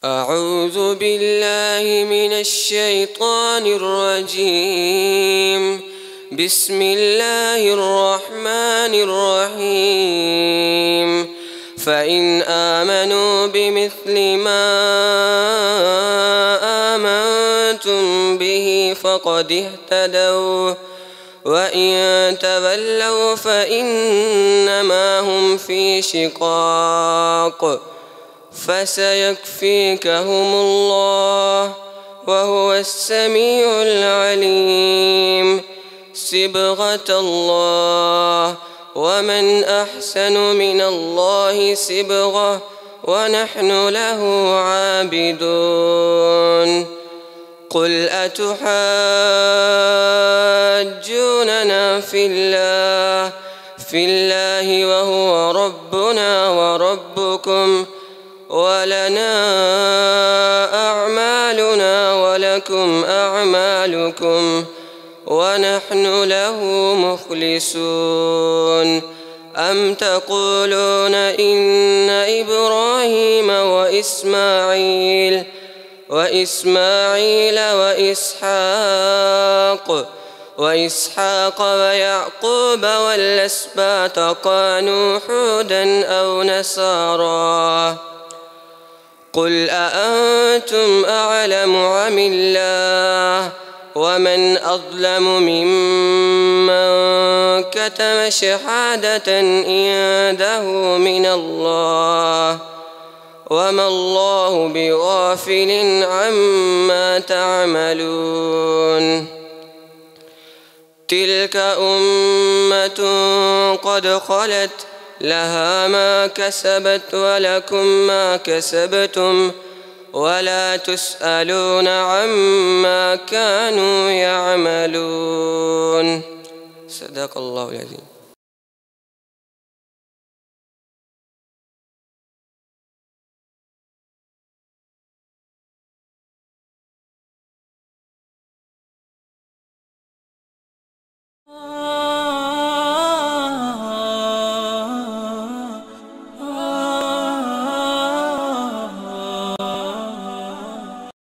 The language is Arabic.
أعوذ بالله من الشيطان الرجيم. بسم الله الرحمن الرحيم. فإن آمنوا بمثل ما آمنتم به فقد اهتدوا، وإن تولوا فإنما هم في شقاق، فسيكفيكهم الله وهو السميع العليم. صبغة الله، ومن أحسن من الله صبغة، ونحن له عابدون. قل أتحاجوننا في الله وهو ربنا وربكم، ولنا أعمالنا ولكم أعمالكم، ونحن له مخلصون. أم تقولون إن إبراهيم وإسماعيل وإسحاق ويعقوب والأسباط كانوا هودا أو نصارى؟ قل أأنتم أعلم أم الله؟ ومن أظلم ممن كتم شهادة عنده من الله، وما الله بغافل عما تعملون. تلك أمة قد خلت، لها ما كسبت ولكم ما كسبتم، ولا تسألون عما كانوا يعملون. صدق الله العظيم.